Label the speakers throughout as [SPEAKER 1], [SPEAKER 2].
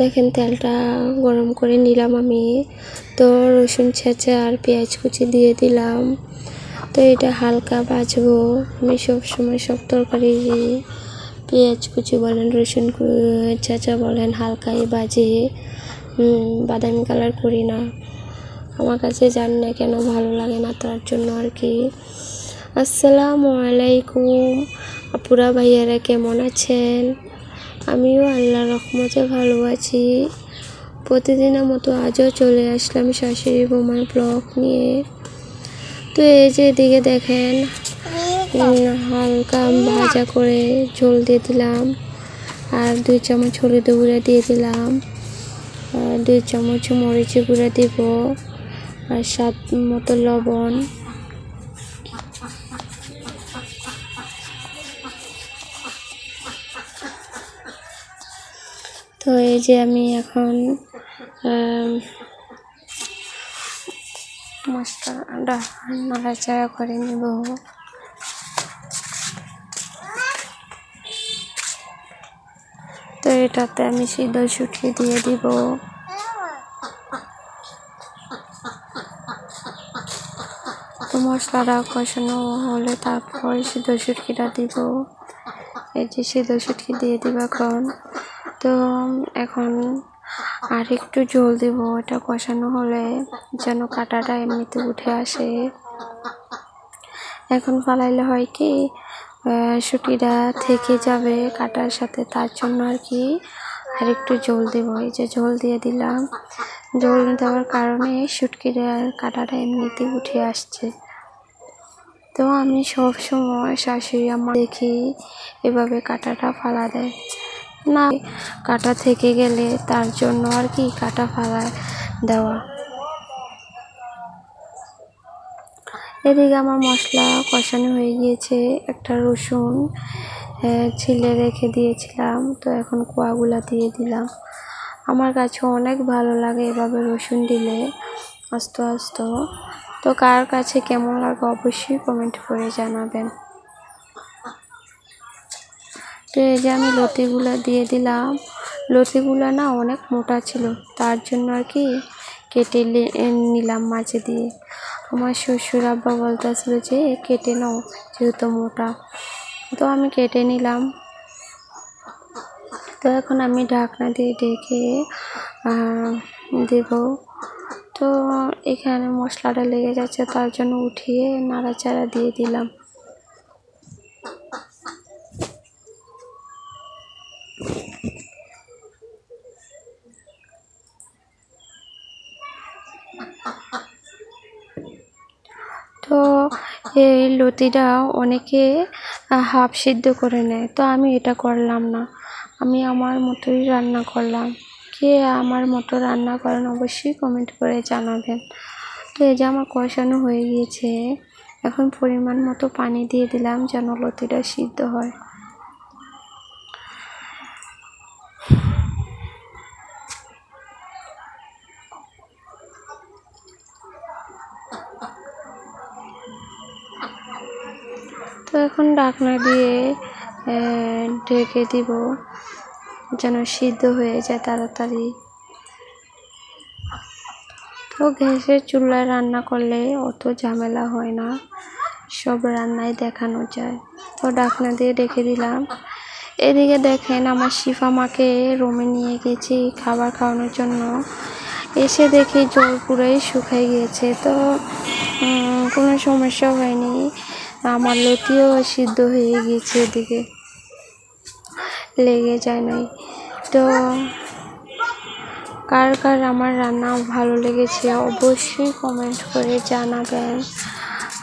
[SPEAKER 1] দেখেন তেলটা গরম করে নিলাম আমি। তো রসুন ছেঁচা আর পেঁয়াজ কুচি দিয়ে দিলাম। তো এটা হালকা ভাজবো। আমি সবসময় সব তরকারি পেঁয়াজ কুচি বলেন রসুন ছেঁচা বলেন হালকাই ভাজি, বাদামি কালার করি না। আমার কাছে জানি না কেন ভালো লাগে না, তার জন্য আর কি। আসসালামু আলাইকুম আপুরা ভাইয়ারা, কেমন আছেন? আমিও আল্লাহর রহমতে ভালো আছি। প্রতিদিনের মতো আজও চলে আসলাম শাশুড়ি বৌমার ব্লগ নিয়ে। তো এই যে এদিকে দেখেন হালকা ভাজা করে ঝোল দিয়ে দিলাম, আর 2 চামচ হলুদ গুঁড়া দিয়ে দিলাম, আর 2 চামচ মরিচ গুঁড়া দিব, আর স্বাদ মতো লবণ। তো এই যে আমি এখন মশলাটা নাড়াচাড়া করে নেব। তো এটাতে আমি সিদ্ধ শুটকি দিয়ে দিব। তো মশলাটা কষানো হলে তারপর সিদ্ধ শুটকিটা দিব। এই যে সিদ্ধ শুটকি দিয়ে দিব এখন। তো এখন আর একটু ঝোল দিব, এটা কষানো হলে যেন কাঁটাটা এমনিতে উঠে আসে। এখন ফালাইলে হয় কি শুটকিটা থেকে যাবে কাঁটার সাথে, তার জন্য আর কি আর একটু ঝোল দিব। এই যে ঝোল দিয়ে দিলাম। ঝোল দেওয়ার কারণে শুটকিটার কাঁটাটা এমনিতে উঠে আসছে। তো আমি সব সময় শাশুড়ি আমার দেখি এভাবে কাঁটাটা ফালা দেয় না, কাঁটা থেকে গেলে তার জন্য আর কি কাঁটা ফালা দেওয়া। এদিকে আমার মশলা কষানো হয়ে গিয়েছে। একটা রসুন ছিলে রেখে দিয়েছিলাম, তো এখন কোয়াগুলা দিয়ে দিলাম। আমার কাছে অনেক ভালো লাগে এভাবে রসুন দিলে আস্তে আস্তে। তো কার কাছে কেমন লাগে অবশ্যই কমেন্ট করে জানাবেন। তো এই যে আমি লতিগুলা দিয়ে দিলাম। লতিগুলা না অনেক মোটা ছিল, তার জন্য আর কি কেটে নিলাম মাঝে দিয়ে। আমার শ্বশুর আব্বা বলতেছিল যে কেটে নাও যেহেতু মোটা, তো আমি কেটে নিলাম। তো এখন আমি ঢাকনা দিয়ে ঢেকে দেব। তো এখানে মশলাটা লেগে যাচ্ছে, তার জন্য উঠিয়ে নাড়াচাড়া দিয়ে দিলাম। তো এই লতিটা অনেকে হাফ সিদ্ধ করে নেয়, তো আমি এটা করলাম না, আমি আমার মতোই রান্না করলাম। কে আমার মতো রান্না করেন অবশ্যই কমেন্ট করে জানাবেন। তো এই যে আমার কষানো হয়ে গিয়েছে, এখন পরিমাণ মতো পানি দিয়ে দিলাম যেন লতিটা সিদ্ধ হয়। তো এখন ঢাকনা দিয়ে ঢেকে দিব যেন সিদ্ধ হয়ে যায় তাড়াতাড়ি। তো গ্যাসের চুলায় রান্না করলে অত ঝামেলা হয় না, সব রান্নায় দেখানো যায়। তো ঢাকনা দিয়ে রেখে দিলাম। এদিকে দেখেন আমার শিফা মাকে রুমে নিয়ে গেছি খাবার খাওয়ানোর জন্য। এসে দেখি জল পুরাই শুকিয়ে গিয়েছে, তো কোনো সমস্যা হয়নি। আমার লতিও সিদ্ধ হয়ে গিয়েছে, এদিকে লেগে যায় নাই। তো কার কার আমার রান্না ভালো লেগেছে অবশ্যই কমেন্ট করে জানাবেন।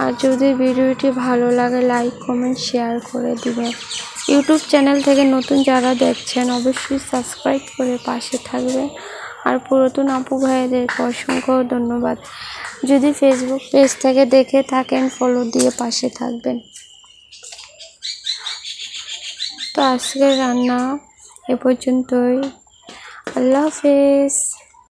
[SPEAKER 1] আর যদি ভিডিওটি ভালো লাগে লাইক কমেন্ট শেয়ার করে দিবেন। ইউটিউব চ্যানেল থেকে নতুন যারা দেখছেন অবশ্যই সাবস্ক্রাইব করে পাশে থাকবেন। আর পুরাতন আপু ভাইদেরকে অসংখ্য ধন্যবাদ। যদি ফেসবুক পেজ থেকে দেখে থাকেন ফলো দিয়ে পাশে থাকবেন। তো আজকের রান্না এ পর্যন্তই। আল্লাহ হাফেজ।